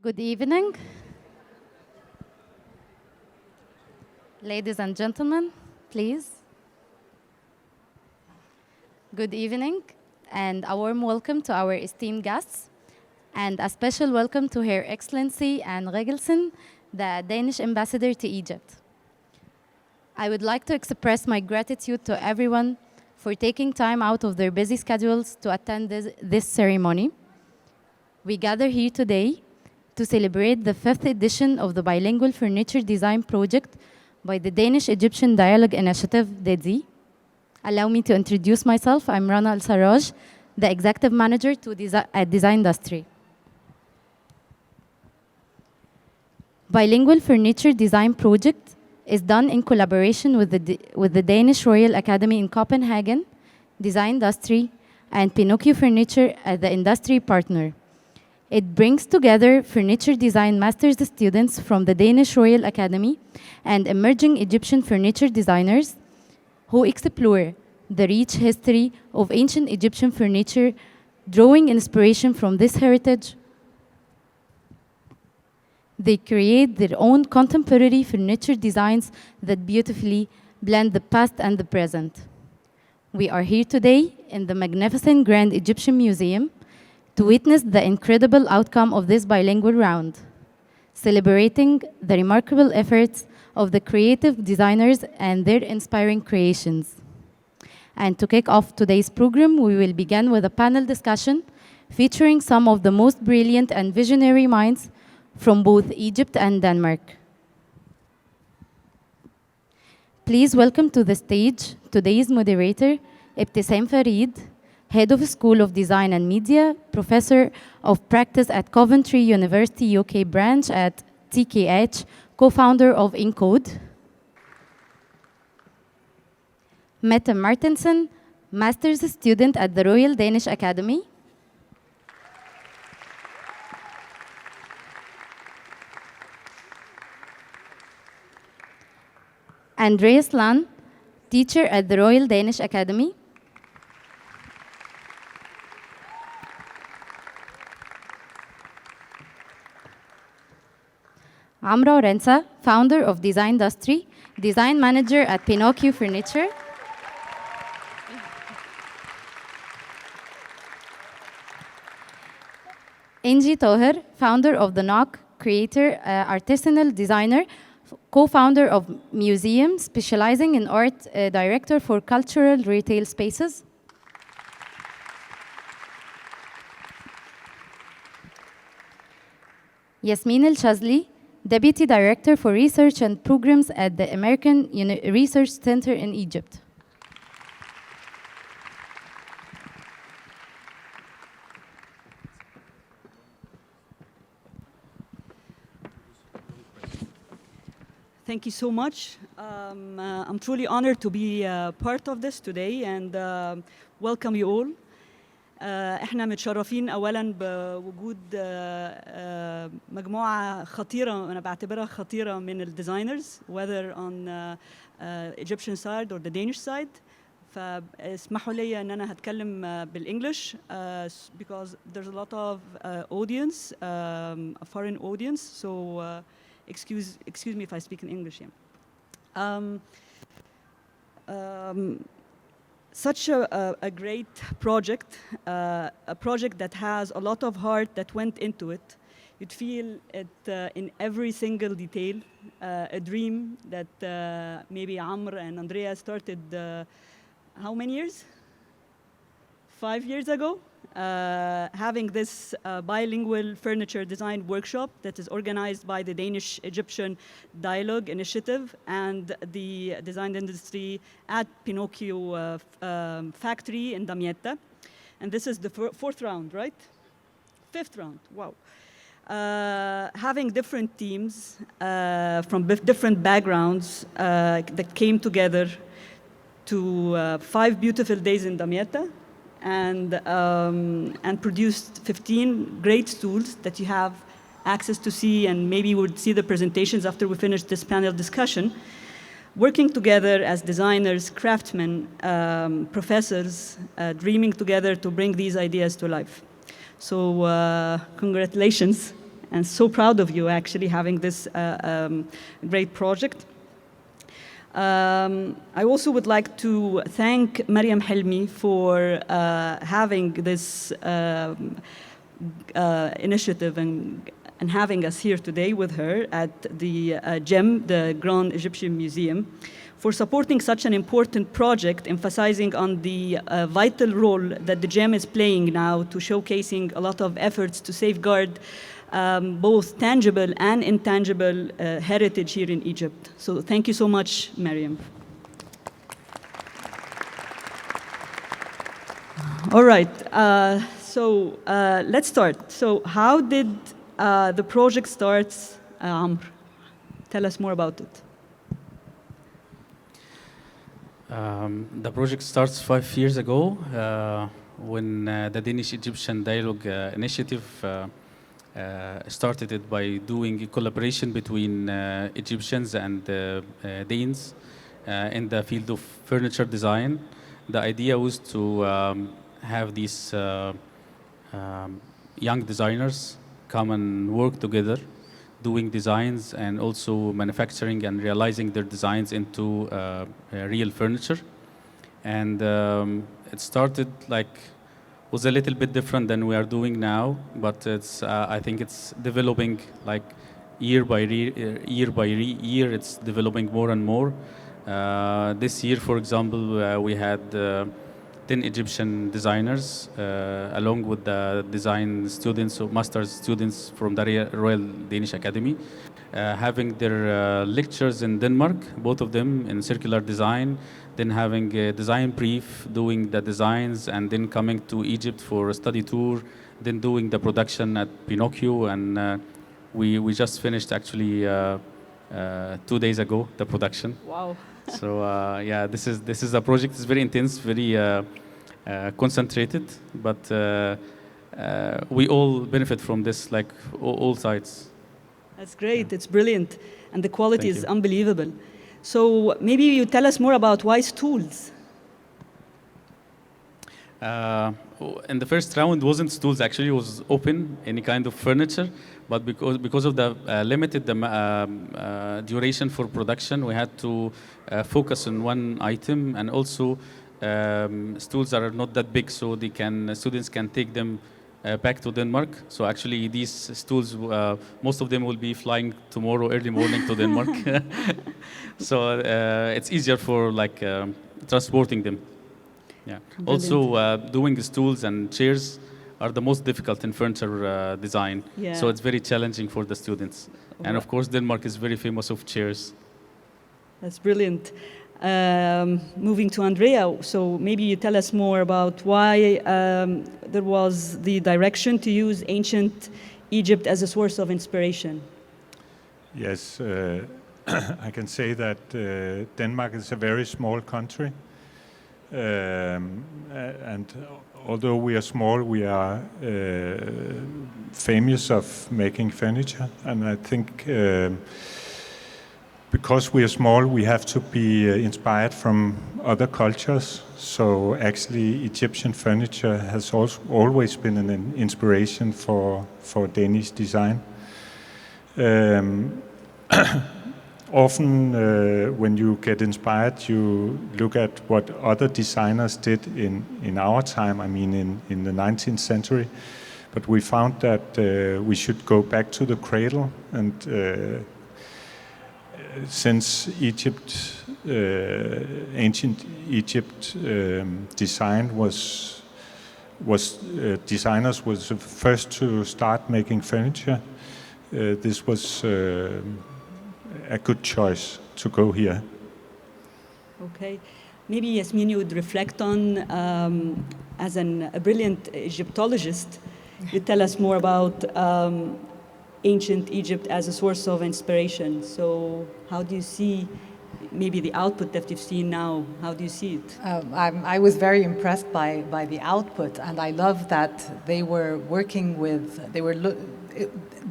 Good evening, ladies and gentlemen, please. Good evening, and a warm welcome to our esteemed guests, and a special welcome to Her Excellency Anne Regelsen, the Danish ambassador to Egypt. I would like to express my gratitude to everyone for taking time out of their busy schedules to attend this ceremony. We gather here today to celebrate the 5th edition of the Bilingual Furniture Design Project by the Danish-Egyptian Dialogue Initiative, DEDI. Allow me to introduce myself. I'm Rana Al-Sarraj, the Executive Manager at Designdustry. Bilingual Furniture Design Project is done in collaboration with the Danish Royal Academy in Copenhagen, Designdustry, and Pinocchio Furniture as the industry partner. It brings together furniture design master's students from the Danish Royal Academy and emerging Egyptian furniture designers who explore the rich history of ancient Egyptian furniture, drawing inspiration from this heritage. They create their own contemporary furniture designs that beautifully blend the past and the present. We are here today in the magnificent Grand Egyptian Museum to witness the incredible outcome of this bilingual round, celebrating the remarkable efforts of the creative designers and their inspiring creations. And to kick off today's program, we will begin with a panel discussion featuring some of the most brilliant and visionary minds from both Egypt and Denmark. Please welcome to the stage today's moderator, Ebtissam Farid, Head of School of Design and Media, Professor of Practice at Coventry University UK branch at TKH, co-founder of ENCODE. Mette Martinsen, Master's student at the Royal Danish Academy. Andreas Lund, teacher at the Royal Danish Academy. Amr Orensa, founder of Designdustry, design manager at Pinocchio Furniture. Inji Taher, founder of the NOOK, Curator, Artisanal designer, co-founder of MUSEEUM, specializing in art, director for cultural retail spaces. Yasmin El Shazly, Deputy Director for Research and Programs at the American Research Center in Egypt. Thank you so much. I'm truly honored to be part of this today and welcome you all. احنا متشرفين اولا بوجود مجموعه خطيره انا بعتبرها خطيره من الديزاينرز whether on Egyptian side or the Danish side. فاسمحوا لي ان انا هتكلم بالانجلش because there's a lot of audience, a foreign audience, so excuse me if I speak in English. Such a great project, a project that has a lot of heart that went into it. You'd feel it in every single detail, a dream that maybe Amr and Andreas started how many years? 5 years ago, having this bilingual furniture design workshop that is organized by the Danish-Egyptian Dialogue Initiative and the design industry at Pinocchio factory in Damietta. And this is the 4th round, right? 5th round, wow. Having different teams from different backgrounds that came together to 5 beautiful days in Damietta and produced 15 great stools that you have access to see, and maybe you would see the presentations after we finish this panel discussion. Working together as designers, craftsmen, professors, dreaming together to bring these ideas to life. So congratulations and so proud of you actually having this great project. I also would like to thank Mariam Helmi for having this initiative and having us here today with her at the GEM, the Grand Egyptian Museum, for supporting such an important project, emphasizing on the vital role that the GEM is playing now to showcasing a lot of efforts to safeguard both tangible and intangible heritage here in Egypt. So thank you so much, Mariam. All right, so let's start. So how did the project start, Amr? Tell us more about it. The project starts 5 years ago when the Danish-Egyptian Dialogue Initiative started it by doing a collaboration between Egyptians and Danes in the field of furniture design. The idea was to have these young designers come and work together, doing designs and also manufacturing and realizing their designs into real furniture. And it started was a little bit different than we are doing now, but it's I think it's developing year by year. It's developing more and more. This year, for example, we had 10 Egyptian designers, along with the design students, or master's students from the Royal Danish Academy, having their lectures in Denmark, both of them in circular design, then having a design brief, doing the designs, and then coming to Egypt for a study tour, then doing the production at Pinocchio, and we just finished actually 2 days ago, the production. Wow. So yeah, this is a project. It's very intense, very concentrated, but we all benefit from this, all sides. That's great. It's brilliant, and the quality is unbelievable. So maybe you tell us more about why stools. In the first round, it wasn't stools. Actually, it was open, any kind of furniture. But because of the limited duration for production, we had to focus on one item, and also stools are not that big, so students can take them back to Denmark. So actually, these stools, most of them will be flying tomorrow early morning to Denmark. So it's easier for transporting them. Yeah. Brilliant. Also, doing the stools and chairs are the most difficult in furniture design. Yeah. So it's very challenging for the students. And of course, Denmark is very famous of chairs. That's brilliant. Moving to Andrea, so maybe you tell us more about why there was the direction to use ancient Egypt as a source of inspiration. Yes, I can say that Denmark is a very small country. And although we are small, we are famous of making furniture. And I think because we are small, we have to be inspired from other cultures. So actually, Egyptian furniture has also always been an inspiration for Danish design. Often when you get inspired, you look at what other designers did in our time, I mean in the 19th century. But we found that we should go back to the cradle, and since Egypt, ancient Egypt design was designers was the first to start making furniture, this was a good choice to go here. Okay, maybe Yasmin, you would reflect on, as a brilliant Egyptologist, you tell us more about ancient Egypt as a source of inspiration. So how do you see maybe the output that you've seen now? How do you see it? I was very impressed by the output, and I love that they were working with,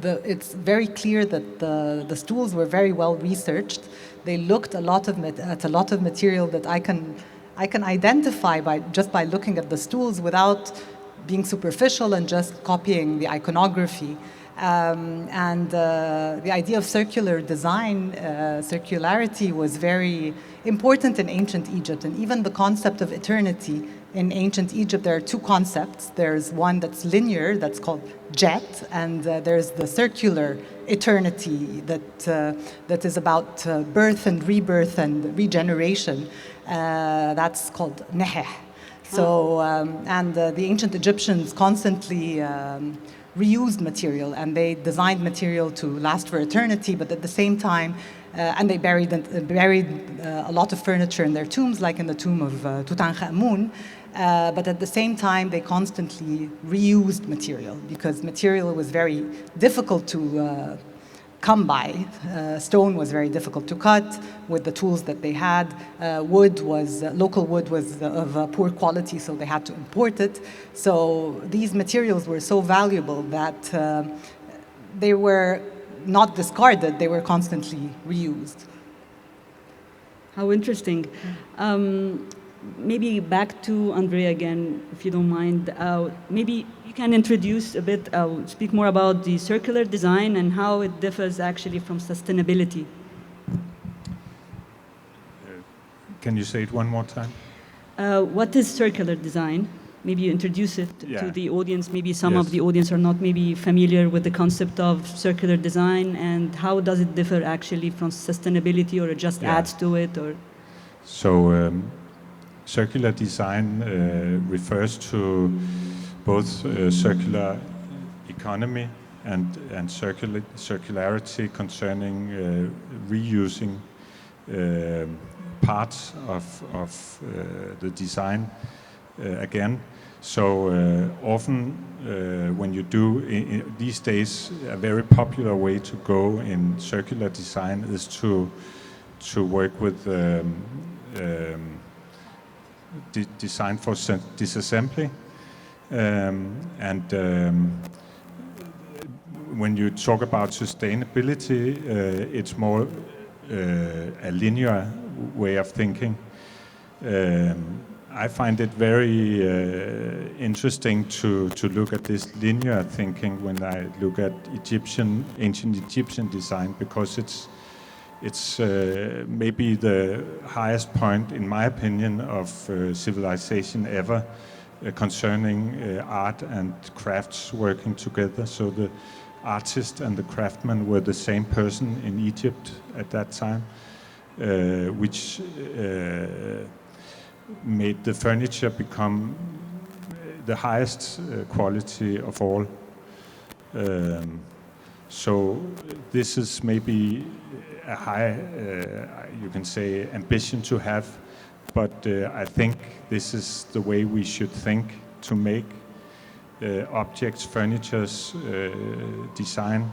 it's very clear that the stools were very well researched. They looked at a lot of material that I can identify just by looking at the stools without being superficial and just copying the iconography. And the idea of circular design, circularity, was very important in ancient Egypt. And even the concept of eternity in ancient Egypt, there are two concepts. There's one that's linear, that's called jet, and there's the circular eternity that is about birth and rebirth and regeneration. That's called neheh. So, and the ancient Egyptians constantly reused material, and they designed material to last for eternity, but at the same time, and they buried a lot of furniture in their tombs, like in the tomb of Tutankhamun. But at the same time, they constantly reused material because material was very difficult to come by. Stone was very difficult to cut with the tools that they had. Local wood was of poor quality, so they had to import it. So these materials were so valuable that they were not discarded, they were constantly reused. How interesting. Maybe back to Andrea again, if you don't mind. Maybe you can introduce a bit, speak more about the circular design and how it differs actually from sustainability. Can you say it one more time? What is circular design? Maybe you introduce it to the audience. Maybe some of the audience are not maybe familiar with the concept of circular design, and how does it differ actually from sustainability, or it just adds to it? Or so circular design refers to both circular economy and circularity concerning reusing parts of the design again. So often when you do, these days, a very popular way to go in circular design is to work with design for disassembly. When you talk about sustainability, it's more a linear way of thinking. I find it very interesting to look at this linear thinking when I look at ancient Egyptian design, because it's maybe the highest point, in my opinion, of civilization ever concerning art and crafts working together. So the artist and the craftsman were the same person in Egypt at that time, which made the furniture become the highest quality of all. So this is maybe a high, you can say, ambition to have, but I think this is the way we should think to make objects, furnitures, design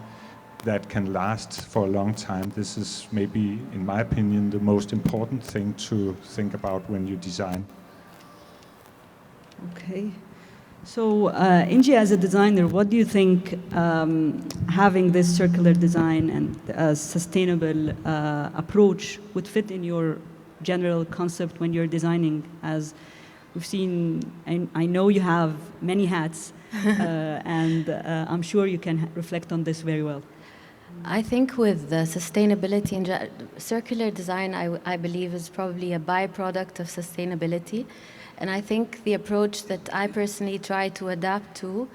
that can last for a long time. This is maybe, in my opinion, the most important thing to think about when you design. Okay. So, Inji, as a designer, what do you think having this circular design and sustainable approach would fit in your general concept when you're designing? As we've seen, and I know you have many hats, and I'm sure you can reflect on this very well. I think with the sustainability and circular design, I believe is probably a byproduct of sustainability. And I think the approach that I personally try to adapt to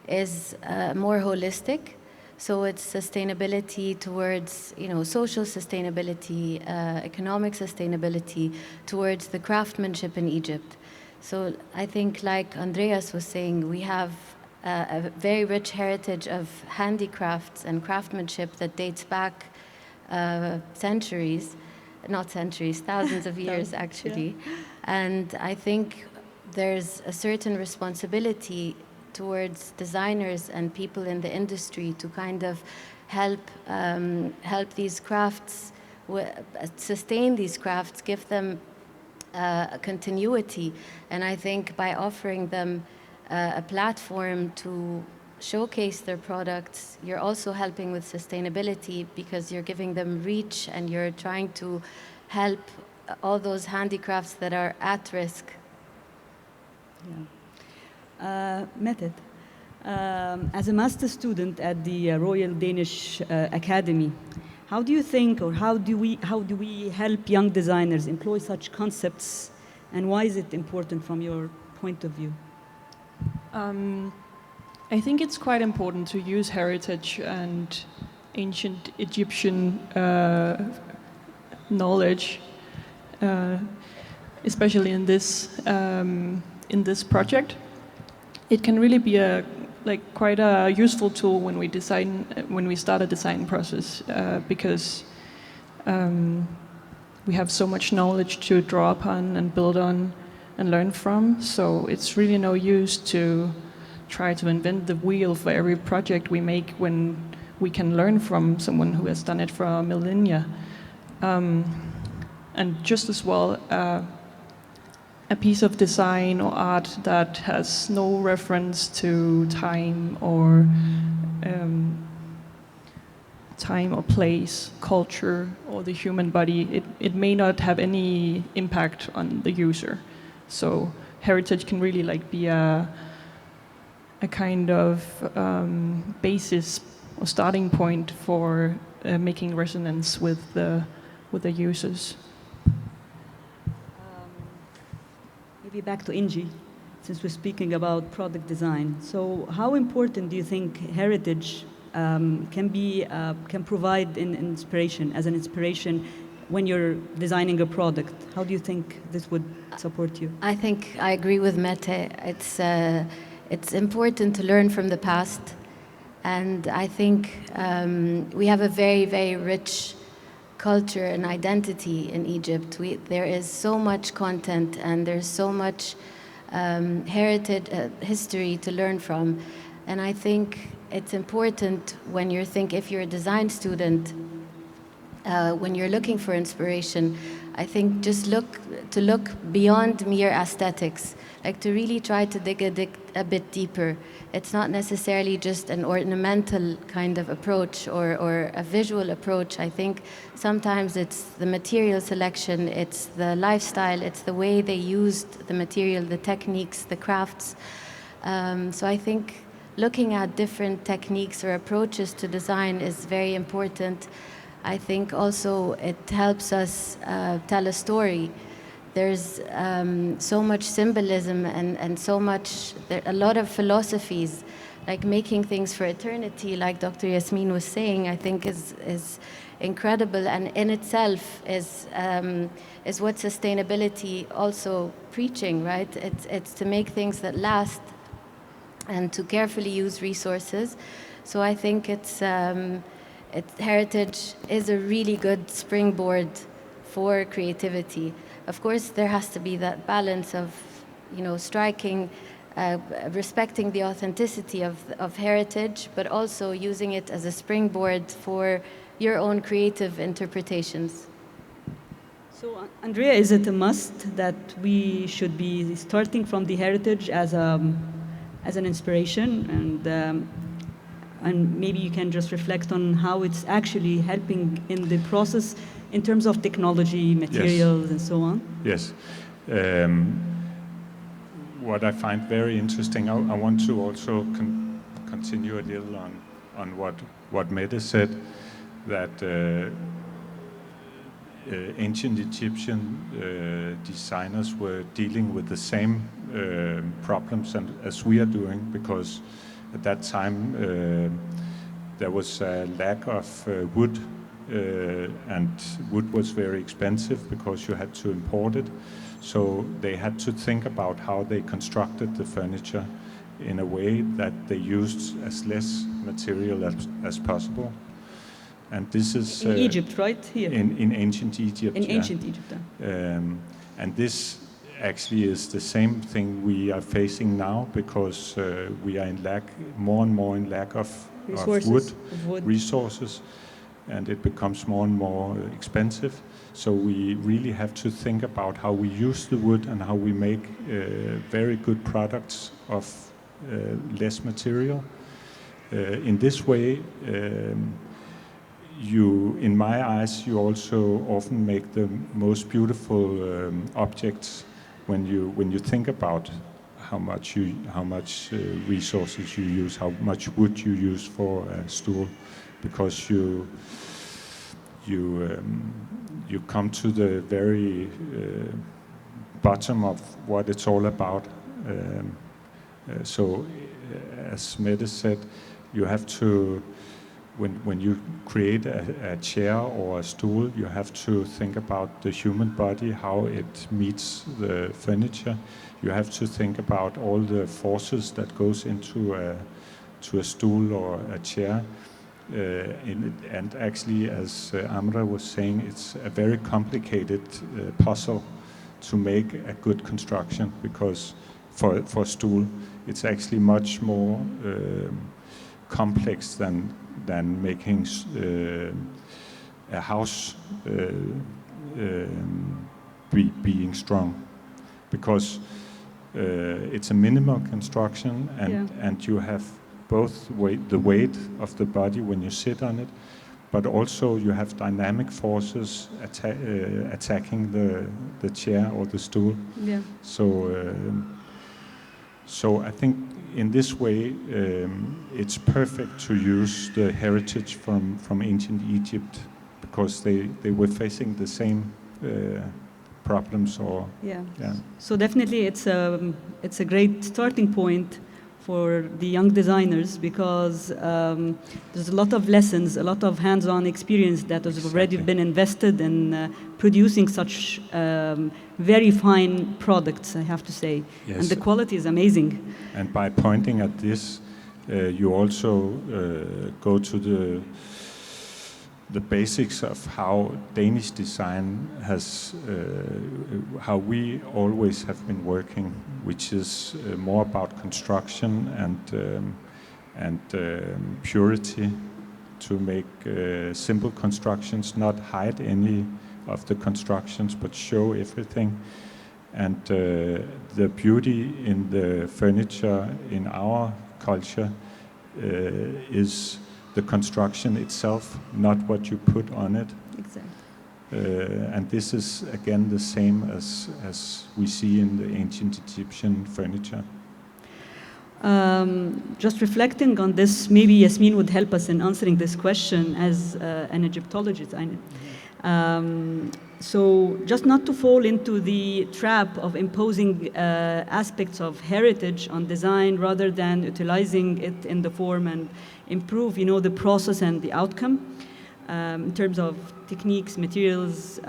is more holistic. So it's sustainability towards, social sustainability, economic sustainability, towards the craftsmanship in Egypt. So I think, like Andreas was saying, we have a very rich heritage of handicrafts and craftsmanship that dates back thousands of years actually. Yeah. And I think there's a certain responsibility towards designers and people in the industry to kind of help these crafts, sustain these crafts, give them continuity. And I think by offering them a platform to showcase their products, you're also helping with sustainability, because you're giving them reach and you're trying to help all those handicrafts that are at risk. Yeah. Mette, As a master student at the Royal Danish Academy, how do you think, or how do we help young designers employ such concepts, and why is it important from your point of view? I think it's quite important to use heritage and ancient Egyptian knowledge, especially in this project. It can really be quite a useful tool when we start a design process, because we have so much knowledge to draw upon and build on and learn from. So it's really no use to try to invent the wheel for every project we make when we can learn from someone who has done it for a millennia. And just as well, a piece of design or art that has no reference to time or place, culture, or the human body, it may not have any impact on the user. So heritage can really be a kind of basis or starting point for making resonance with the users. Maybe back to Inji, since we're speaking about product design. So how important do you think heritage can provide as an inspiration when you're designing a product? How do you think this would support you? I think I agree with Mette. It's important to learn from the past, and I think we have a very, very rich culture and identity in Egypt. There is so much content and there's so much heritage, history to learn from, and I think it's important if you're a design student, when you're looking for inspiration, I think just look beyond mere aesthetics, to really try to dig a bit deeper. It's not necessarily just an ornamental kind of approach or a visual approach. I think sometimes it's the material selection, it's the lifestyle, it's the way they used the material, the techniques, the crafts. So I think looking at different techniques or approaches to design is very important. I think also it helps us tell a story. There's so much symbolism and a lot of philosophies, like making things for eternity, like Dr. Yasmin was saying, I think is incredible, and in itself is what sustainability also preaching, right? It's to make things that last and to carefully use resources. So I think heritage is a really good springboard for creativity. Of course, there has to be that balance of, respecting the authenticity of heritage, but also using it as a springboard for your own creative interpretations. So, Andrea, is it a must that we should be starting from the heritage as an inspiration, and maybe you can just reflect on how it's actually helping in the process in terms of technology, materials, yes, and so on? Yes. What I find very interesting, I want to also continue a little on what Mette said, that ancient Egyptian designers were dealing with the same problems as we are doing, because at that time there was a lack of wood, and wood was very expensive because you had to import it. So they had to think about how they constructed the furniture in a way that they used as less material as possible. And this is in Egypt, right? Here in ancient Egypt. In ancient Egypt. And this actually is the same thing we are facing now, because we are more and more in lack of wood resources, and it becomes more and more expensive. So we really have to think about how we use the wood and how we make very good products of less material. In this way, in my eyes, you also often make the most beautiful objects when you think about how much resources you use, how much wood you use for a stool, because you come to the very bottom of what it's all about. So, as Mette said, you have to, when you create a chair or a stool, you have to think about the human body, how it meets the furniture. You have to think about all the forces that goes into a stool or a chair. And actually, as Amr was saying, it's a very complicated puzzle to make a good construction, because for a stool, it's actually much more complex than making a house being strong, because it's a minimal construction, and you have both the weight of the body when you sit on it, but also you have dynamic forces attacking the chair or the stool. Yeah. So I think in this way it's perfect to use the heritage from ancient Egypt, because they were facing the same problems. So definitely it's a great starting point for the young designers, because there's a lot of lessons, a lot of hands-on experience that has already been invested in producing such very fine products, I have to say. Yes. And the quality is amazing. And by pointing at this, you also go to the basics of how Danish design has, how we always have been working, which is more about construction and purity, to make simple constructions, not hide any of the constructions, but show everything. And the beauty in the furniture in our culture is the construction itself, not what you put on it. Exactly. And this is again the same as we see in the ancient Egyptian furniture. Just reflecting on this, maybe Yasmin would help us in answering this question as an Egyptologist. So just not to fall into the trap of imposing aspects of heritage on design rather than utilizing it in the form and improve, the process and the outcome in terms of techniques, materials,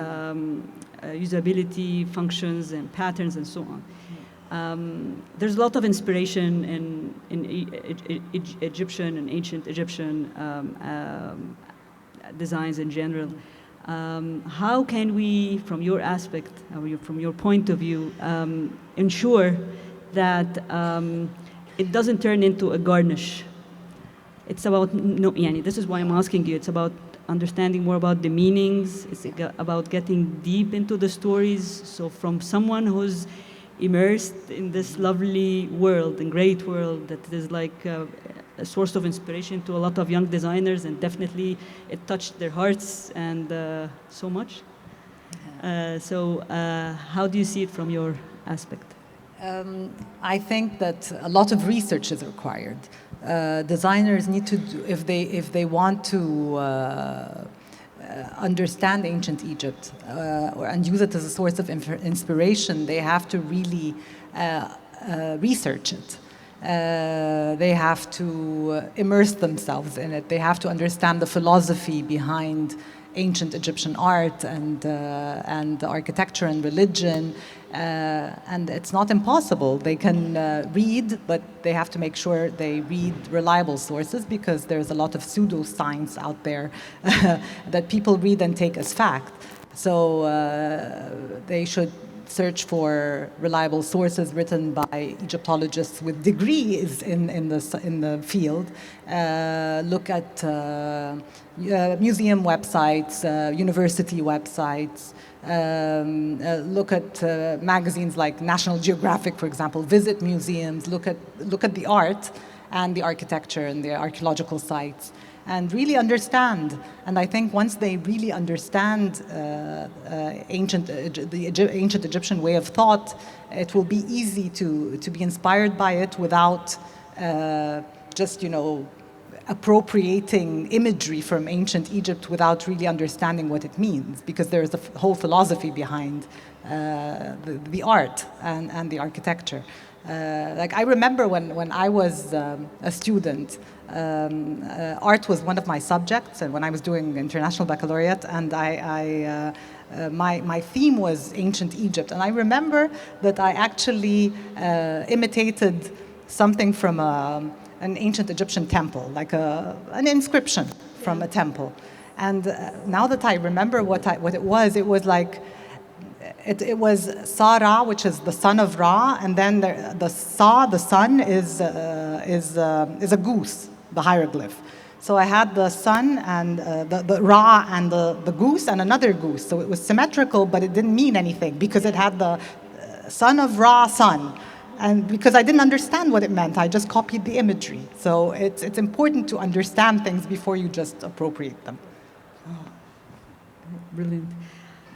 usability, functions, and patterns, and so on. There's a lot of inspiration in Egyptian and ancient Egyptian designs in general. How can we, from your aspect, or from your point of view, ensure that it doesn't turn into a garnish? It's about, this is why I'm asking you, it's about understanding more about the meanings, it's about getting deep into the stories. So from someone who's immersed in this lovely world and great world that is like a source of inspiration to a lot of young designers, and definitely it touched their hearts and so much. So how do you see it from your aspect? I think that a lot of research is required. Designers need to do, if they want to understand ancient Egypt and use it as a source of inspiration, they have to really research it. They have to immerse themselves in it. They have to understand the philosophy behind ancient Egyptian art and architecture and religion. And it's not impossible. They can read, but they have to make sure they read reliable sources, because there's a lot of pseudoscience out there that people read and take as fact. So they should search for reliable sources written by Egyptologists with degrees in the field. Look at museum websites, university websites. Look at magazines like National Geographic, for example. Visit museums. Look at the art and the architecture and the archaeological sites. and really understand. And I think once they really understand the ancient Egyptian way of thought, it will be easy to be inspired by it without just, appropriating imagery from ancient Egypt without really understanding what it means, because there is a whole philosophy behind the art and the architecture. Like I remember when I was a student, art was one of my subjects, and when I was doing international baccalaureate, and my theme was ancient Egypt, and I remember that I actually imitated something from an ancient Egyptian temple, like an inscription from a temple. And now that I remember what it was like, it was Sa-Ra, which is the son of Ra, and then the sun, is a goose, the hieroglyph. So I had the sun and the Ra and the goose and another goose. So it was symmetrical, but it didn't mean anything because it had the son of Ra, sun. And because I didn't understand what it meant, I just copied the imagery. So it's important to understand things before you just appropriate them. Oh, brilliant.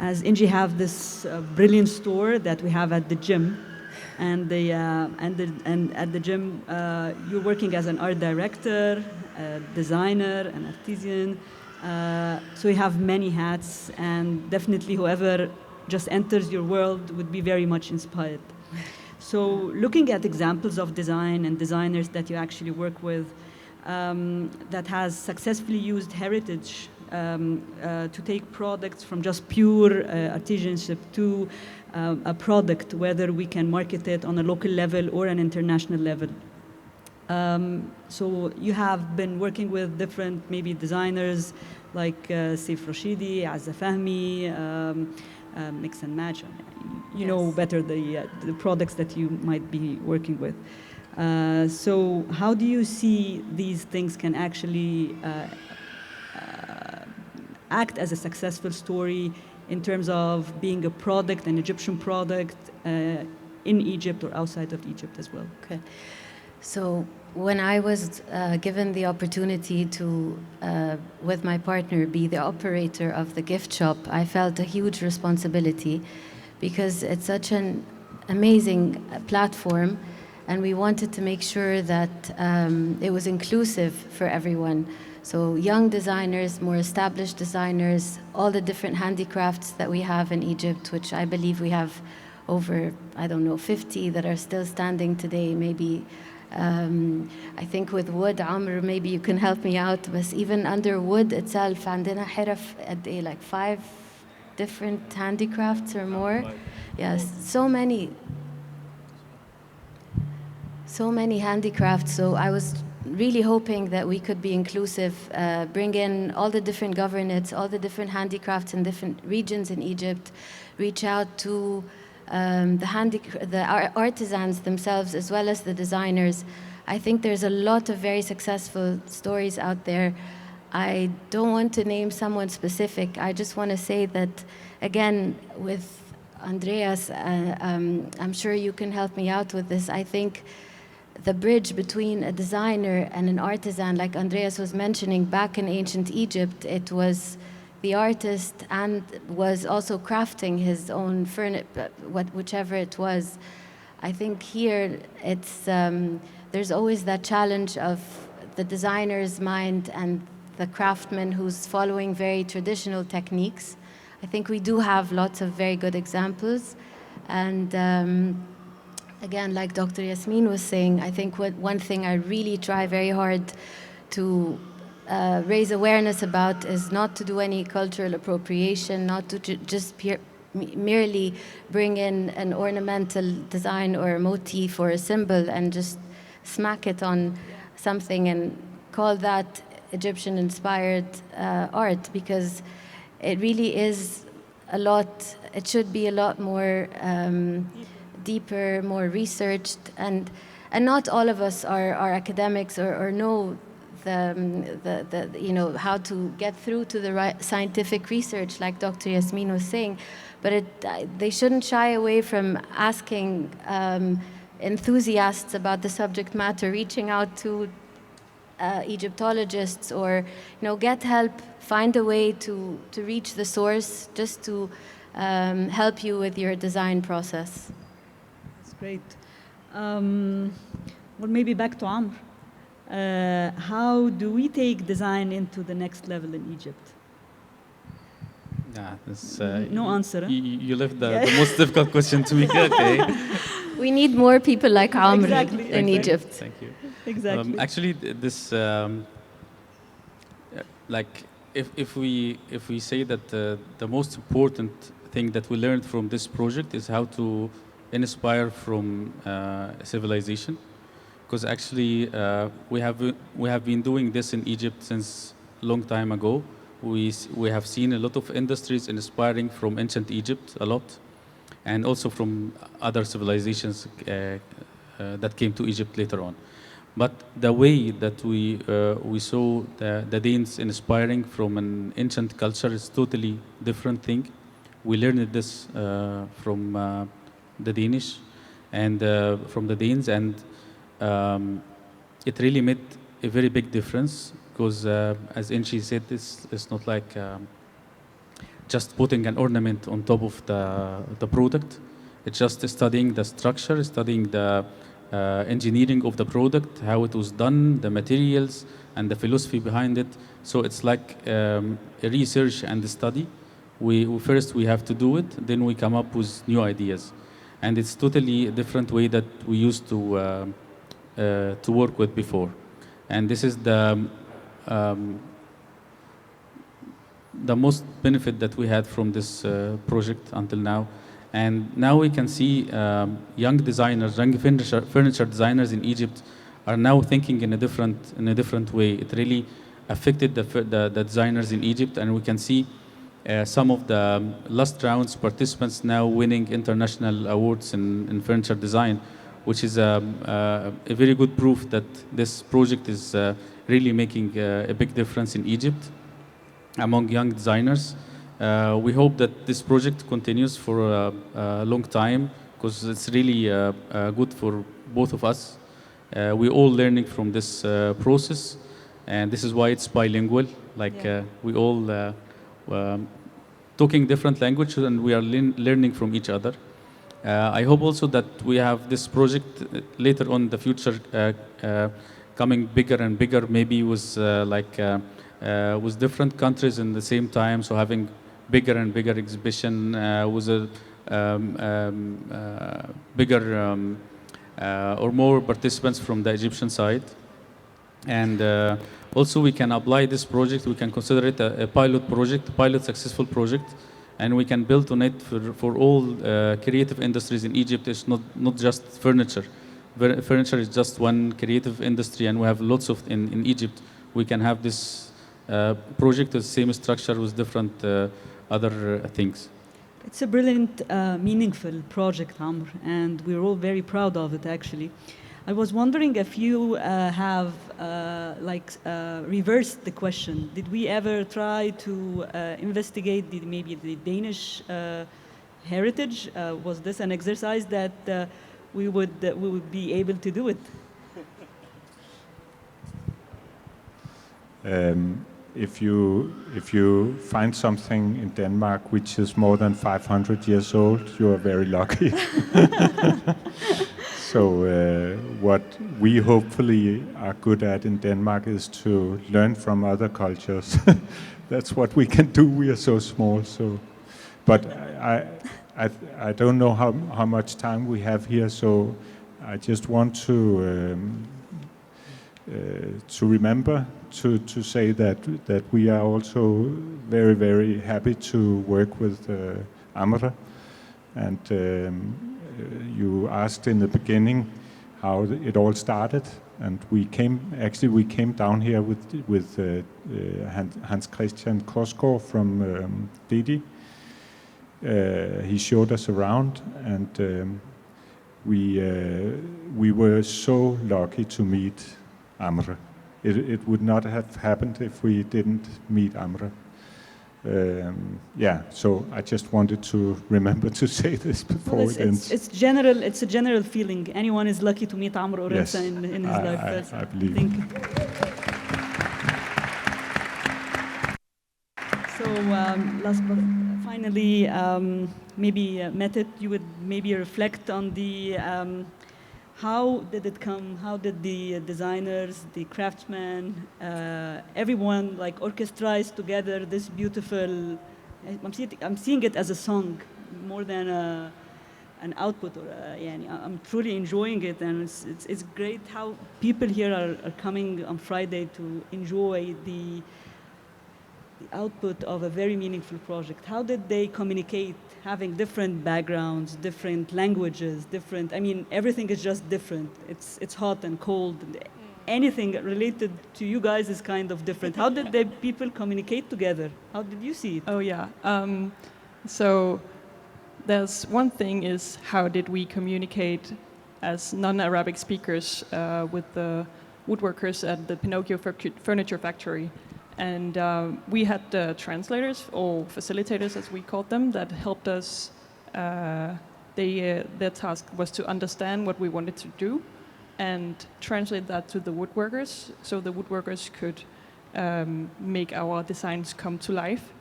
As Inji have this brilliant store that we have at the gym, and at the gym you're working as an art director, a designer, an artisan. So you have many hats, and definitely whoever just enters your world would be very much inspired. So looking at examples of design and designers that you actually work with that has successfully used heritage to take products from just pure artisanship to a product, whether we can market it on a local level or an international level. So you have been working with different maybe designers like Saif Rashidi, Azza Fahmi, Mix and Match. You know better the products that you might be working with. So how do you see these things can actually act as a successful story in terms of being a product, an Egyptian product in Egypt or outside of Egypt as well? Okay. So when I was given the opportunity to, with my partner, be the operator of the gift shop, I felt a huge responsibility because it's such an amazing platform, and we wanted to make sure that it was inclusive for everyone. So young designers, more established designers, all the different handicrafts that we have in Egypt, which I believe we have over, 50 that are still standing today, maybe. I think with wood, Amr, maybe you can help me out, but even under wood itself, عندنا حرف قد إيه, like 5 different handicrafts or more. Yes, so many handicrafts. So I was really hoping that we could be inclusive, bring in all the different governorates, all the different handicrafts in different regions in Egypt, reach out to the artisans themselves as well as the designers. I think there's a lot of very successful stories out there. I don't want to name someone specific. I just want to say that, again, with Andreas, I'm sure you can help me out with this. I think the bridge between a designer and an artisan, like Andreas was mentioning, back in ancient Egypt, it was the artist and was also crafting his own furniture, whichever it was. I think here it's there's always that challenge of the designer's mind and the craftsman who's following very traditional techniques. I think we do have lots of very good examples, and again, like Dr. Yasmin was saying, I think one thing I really try very hard to raise awareness about is not to do any cultural appropriation, not to just merely bring in an ornamental design or a motif or a symbol and just smack it on something and call that Egyptian-inspired art, because it really is a lot, it should be a lot more deeper, more researched, and not all of us are academics or know the how to get through to the right scientific research, like Dr. Yasmin was saying, but they shouldn't shy away from asking enthusiasts about the subject matter, reaching out to Egyptologists, or get help, find a way to reach the source, just to help you with your design process. That's great. Well, maybe back to Amr. How do we take design into the next level in Egypt? No answer. Huh? You left the most difficult question to me. Okay. We need more people like Amr Exactly. in Egypt. Thank you. Exactly. Actually, this like if we say that the most important thing that we learned from this project is how to inspire from civilization, because actually we have been doing this in Egypt since a long time ago. We have seen a lot of industries inspiring from ancient Egypt a lot, and also from other civilizations that came to Egypt later on. But the way that we saw the Danes inspiring from an ancient culture is totally different thing. We learned this from the Danish and from the Danes, and it really made a very big difference, because as Inji said, this is not like just putting an ornament on top of the product. It's just studying the structure, studying the engineering of the product, how it was done, the materials, and the philosophy behind it. So it's like a research and a study. First we have to do it, then we come up with new ideas. And it's totally a different way that we used to work with before. And this is the most benefit that we had from this project until now. And now we can see young designers, young furniture designers in Egypt are now thinking in a different way. It really affected the designers in Egypt, and we can see some of the last rounds participants now winning international awards in furniture design, which is a very good proof that this project is really making a big difference in Egypt among young designers. We hope that this project continues for a long time, because it's really good for both of us. We're all learning from this process, and this is why it's bilingual. Like we all talking different languages, and we are learning from each other. I hope also that we have this project later on in the future coming bigger and bigger, maybe with with different countries in the same time, so having bigger and bigger exhibition with a bigger or more participants from the Egyptian side. And also we can apply this project, we can consider it a pilot project, pilot successful project, and we can build on it for all creative industries in Egypt. It's not just furniture. Furniture is just one creative industry, and we have lots of in Egypt. We can have this project with the same structure with different other things. It's a brilliant, meaningful project, Amr, and we're all very proud of it, actually. I was wondering if you have reversed the question. Did we ever try to investigate maybe the Danish heritage? Was this an exercise that we would be able to do it? If you find something in Denmark which is more than 500 years old, you are very lucky. So what we hopefully are good at in Denmark is to learn from other cultures. That's what we can do. We are so small. So, but I don't know how much time we have here. So I just want to remember to say that we are also very, very happy to work with Amr. And you asked in the beginning how it all started, and we came down here with Hans Christian Korsgaard from Didi. He showed us around, and we were so lucky to meet Amr. It would not have happened if we didn't meet Amr. So I just wanted to remember to say this before it ends. It's a general feeling. Anyone is lucky to meet Amr Orensa in his life. I believe. Thank you. So last but finally, maybe Mette, you would maybe reflect on the how did it come? How did the designers, the craftsmen, everyone like orchestrize together this beautiful? I'm seeing it as a song more than an output, or I'm truly enjoying it, and it's great how people here are coming on Friday to enjoy the output of a very meaningful project. How did they communicate, having different backgrounds, different languages, different, I mean, everything is just different. It's hot and cold. Anything related to you guys is kind of different. How did the people communicate together? How did you see it? Oh, yeah. So there's one thing is how did we communicate as non-Arabic speakers with the woodworkers at the Pinocchio furniture factory. And we had translators, or facilitators as we called them, that helped us. Their task was to understand what we wanted to do and translate that to the woodworkers, so the woodworkers could make our designs come to life.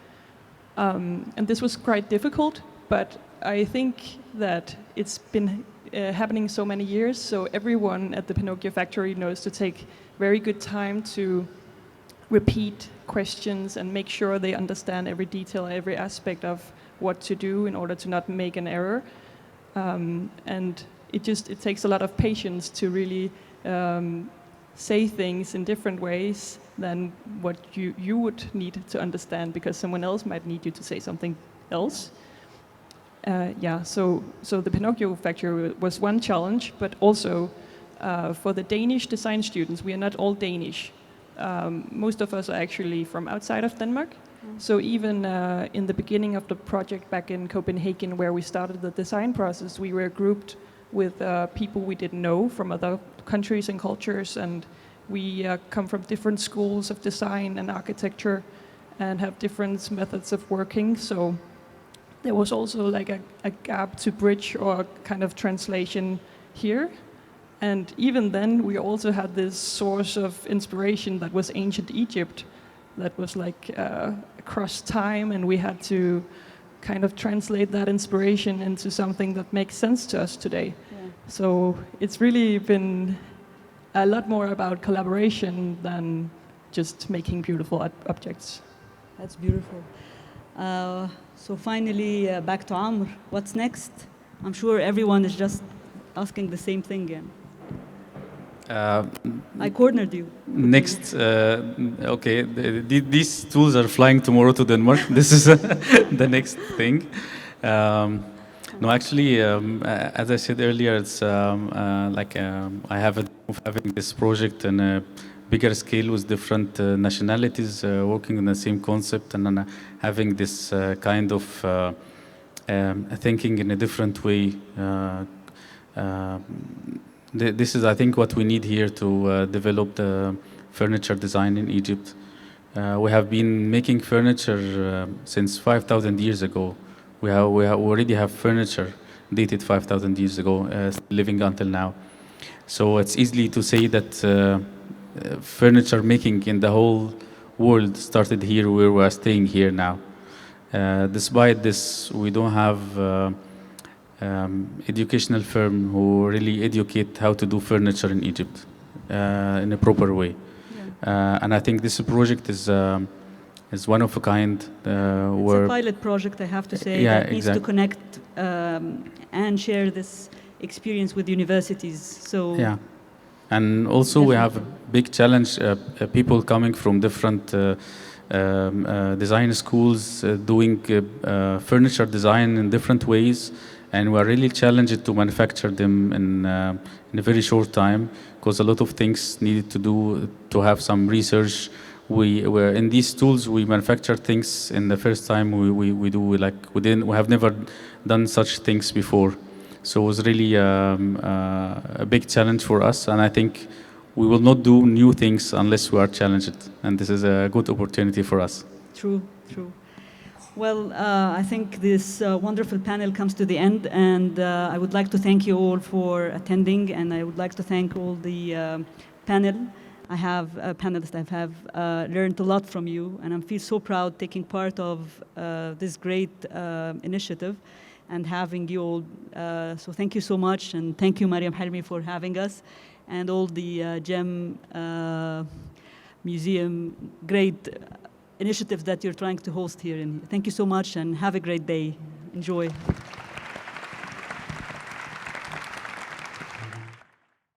And this was quite difficult, but I think that it's been happening so many years, so everyone at the Pinocchio factory knows to take very good time to repeat questions and make sure they understand every detail, every aspect of what to do in order to not make an error. And it takes a lot of patience to really say things in different ways than what you would need to understand, because someone else might need you to say something else. So the Pinocchio factory was one challenge, but also for the Danish design students, we are not all Danish. Most of us are actually from outside of Denmark. So even in the beginning of the project back in Copenhagen, where we started the design process, we were grouped with people we didn't know from other countries and cultures, and we come from different schools of design and architecture and have different methods of working. So there was also like a gap to bridge, or kind of translation here. And even then, we also had this source of inspiration that was ancient Egypt, that was like across time, and we had to kind of translate that inspiration into something that makes sense to us today. Yeah. So it's really been a lot more about collaboration than just making beautiful objects. That's beautiful. So finally, back to Amr. What's next? I'm sure everyone is just asking the same thing again. I cornered you. Next, okay, these tools are flying tomorrow to Denmark. This is the next thing. No, actually, as I said earlier, it's I have of having this project in a bigger scale with different nationalities working on the same concept, and then having this kind of thinking in a different way. This is, I think, what we need here to develop the furniture design in Egypt. We have been making furniture since 5,000 years ago. We already have furniture dated 5,000 years ago, living until now. So it's easy to say that furniture making in the whole world started here, where we are staying here now. Despite this, we don't have educational firm who really educate how to do furniture in Egypt in a proper way. Yeah. And I think this project is one of a kind. It's a pilot project, I have to say, that needs to connect and share this experience with universities. So yeah, and also we have a big challenge. People coming from different design schools doing furniture design in different ways. And we are really challenged to manufacture them in a very short time, because a lot of things needed to do to have some research. We in these tools, we manufacture things in the first time we do, like we have never done such things before. So it was really a big challenge for us, and I think we will not do new things unless we are challenged, and this is a good opportunity for us. True. Well, I think this wonderful panel comes to the end, and I would like to thank you all for attending, and I would like to thank all the panel I have panelists. I have learned a lot from you, and I feel so proud taking part of this great initiative and having you all. So thank you so much, and thank you, Mariam Halmi, for having us, and all the GEM Museum great initiatives that you're trying to host here. And thank you so much, and have a great day. Enjoy.